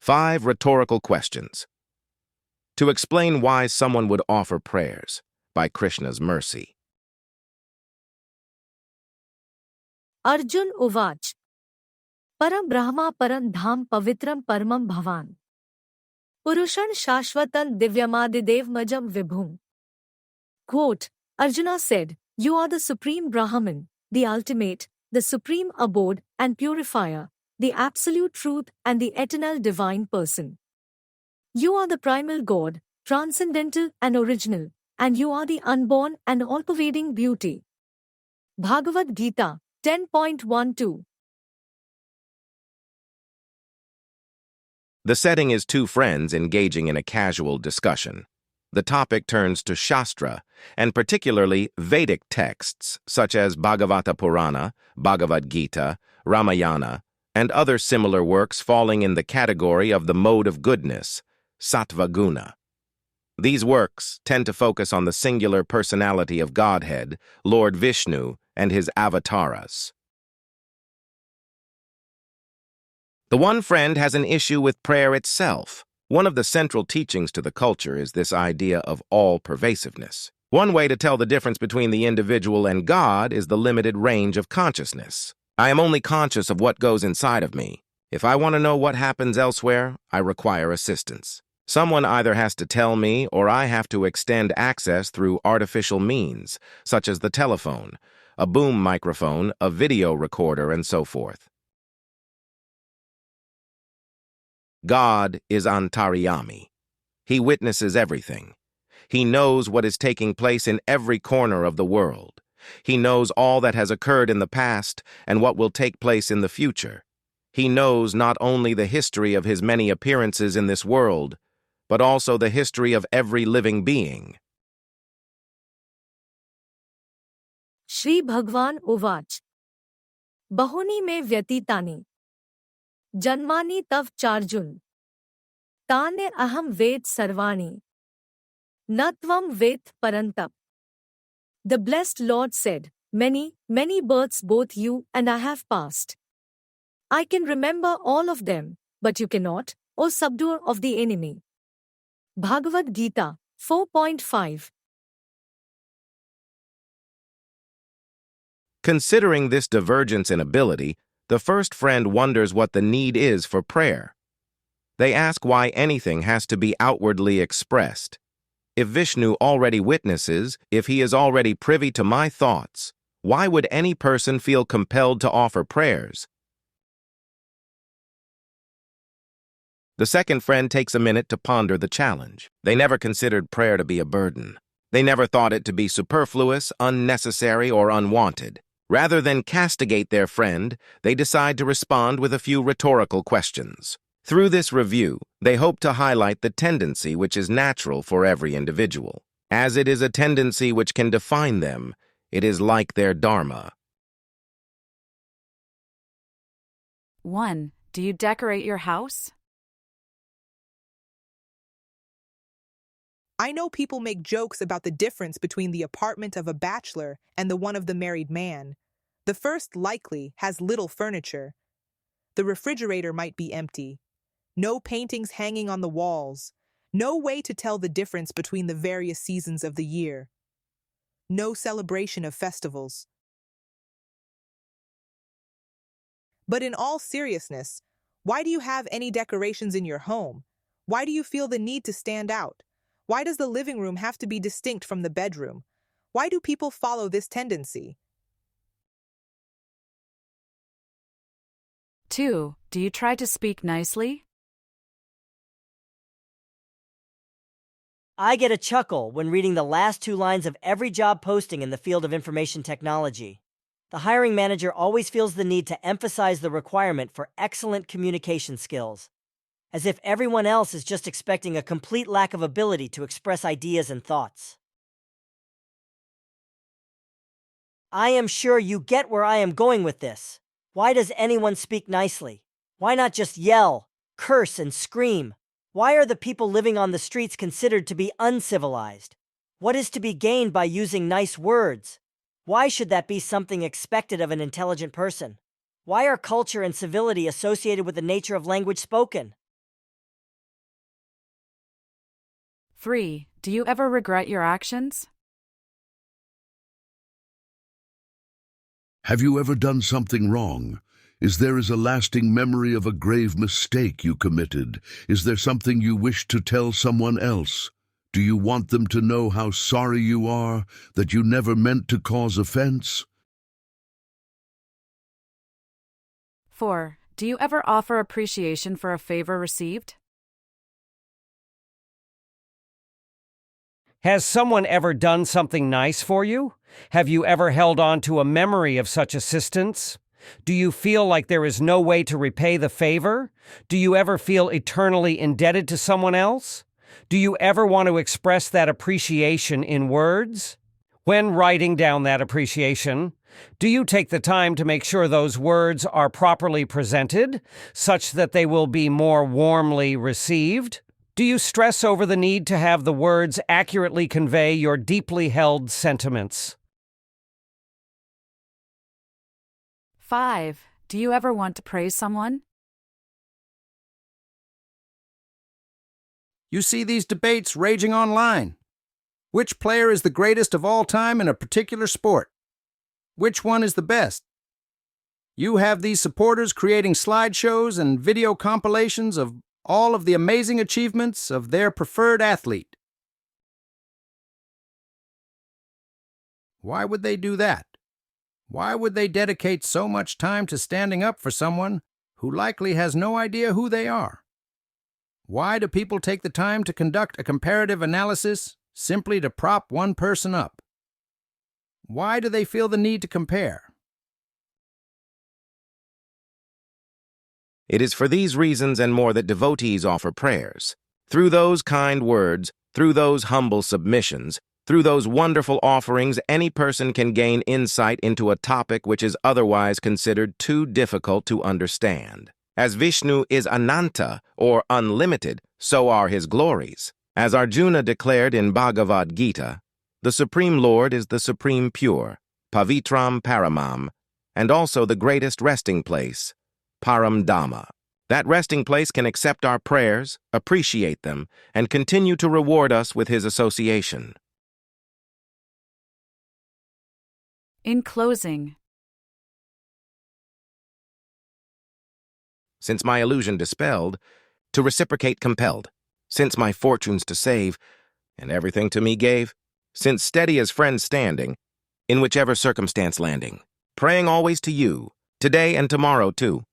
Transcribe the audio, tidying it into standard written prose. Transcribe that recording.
5 rhetorical questions. To explain why someone would offer prayers by Krishna's mercy. Arjun Uvach. Param Brahma Param Dham Pavitram Paramam Bhavan. Purushan Shashvatan Divyamadidev Majam Vibhum. Quote, Arjuna said, "You are the Supreme Brahman, the ultimate, the supreme abode and purifier, the absolute truth and the eternal divine person. You are the primal God, transcendental and original, and you are the unborn and all-pervading beauty." Bhagavad-gita 10.12. The setting is 2 friends engaging in a casual discussion. The topic turns to Shastra, and particularly Vedic texts such as Bhagavata Purana, Bhagavad-gita, Ramayana, and other similar works falling in the category of the mode of goodness, Sattva Guna. These works tend to focus on the singular personality of Godhead, Lord Vishnu, and his avatars. The one friend has an issue with prayer itself. One of the central teachings to the culture is this idea of all-pervasiveness. One way to tell the difference between the individual and God is the limited range of consciousness. I am only conscious of what goes inside of me. If I want to know what happens elsewhere, I require assistance. Someone either has to tell me or I have to extend access through artificial means, such as the telephone, a boom microphone, a video recorder, and so forth. God is Antaryami. He witnesses everything. He knows what is taking place in every corner of the world. He knows all that has occurred in the past and what will take place in the future. He knows not only the history of his many appearances in this world, but also the history of every living being. Shri Bhagwan Uvach. Bahuni me vyatitani. Janmani tav charjun. Tane aham ved sarvani. Natvam ved parantap. The blessed Lord said, "Many, many births both you and I have passed. I can remember all of them, but you cannot, O subduer of the enemy." Bhagavad-gita 4.5. Considering this divergence in ability, the first friend wonders what the need is for prayer. They ask why anything has to be outwardly expressed. If Vishnu already witnesses, if he is already privy to my thoughts, why would any person feel compelled to offer prayers? The second friend takes a minute to ponder the challenge. They never considered prayer to be a burden. They never thought it to be superfluous, unnecessary, or unwanted. Rather than castigate their friend, they decide to respond with a few rhetorical questions. Through this review, they hope to highlight the tendency which is natural for every individual. As it is a tendency which can define them, it is like their dharma. 1. Do you decorate your house? I know people make jokes about the difference between the apartment of a bachelor and the one of the married man. The first likely has little furniture. The refrigerator might be empty. No paintings hanging on the walls. No way to tell the difference between the various seasons of the year. No celebration of festivals. But in all seriousness, why do you have any decorations in your home? Why do you feel the need to stand out? Why does the living room have to be distinct from the bedroom? Why do people follow this tendency? 2. Do you try to speak nicely? I get a chuckle when reading the last 2 lines of every job posting in the field of information technology. The hiring manager always feels the need to emphasize the requirement for excellent communication skills, as if everyone else is just expecting a complete lack of ability to express ideas and thoughts. I am sure you get where I am going with this. Why does anyone speak nicely? Why not just yell, curse, and scream? Why are the people living on the streets considered to be uncivilized? What is to be gained by using nice words? Why should that be something expected of an intelligent person? Why are culture and civility associated with the nature of language spoken? 3. Do you ever regret your actions? Have you ever done something wrong? Is there a lasting memory of a grave mistake you committed? Is there something you wish to tell someone else? Do you want them to know how sorry you are, that you never meant to cause offense? 4. Do you ever offer appreciation for a favor received? Has someone ever done something nice for you? Have you ever held on to a memory of such assistance? Do you feel like there is no way to repay the favor? Do you ever feel eternally indebted to someone else? Do you ever want to express that appreciation in words? When writing down that appreciation, do you take the time to make sure those words are properly presented, such that they will be more warmly received? Do you stress over the need to have the words accurately convey your deeply held sentiments? 5. Do you ever want to praise someone? You see these debates raging online. Which player is the greatest of all time in a particular sport? Which one is the best? You have these supporters creating slideshows and video compilations of all of the amazing achievements of their preferred athlete. Why would they do that? Why would they dedicate so much time to standing up for someone who likely has no idea who they are? Why do people take the time to conduct a comparative analysis simply to prop one person up? Why do they feel the need to compare? It is for these reasons and more that devotees offer prayers. Through those kind words, through those humble submissions, through those wonderful offerings, any person can gain insight into a topic which is otherwise considered too difficult to understand. As Vishnu is Ananta, or unlimited, so are his glories. As Arjuna declared in Bhagavad-gita, the Supreme Lord is the Supreme Pure, Pavitram Paramam, and also the greatest resting place, Param Dhamma. That resting place can accept our prayers, appreciate them, and continue to reward us with his association. In closing, Since my illusion dispelled, to reciprocate compelled. Since my fortunes to save, and everything to me gave. Since steady as friends standing, in whichever circumstance landing. Praying always to you, today and tomorrow too.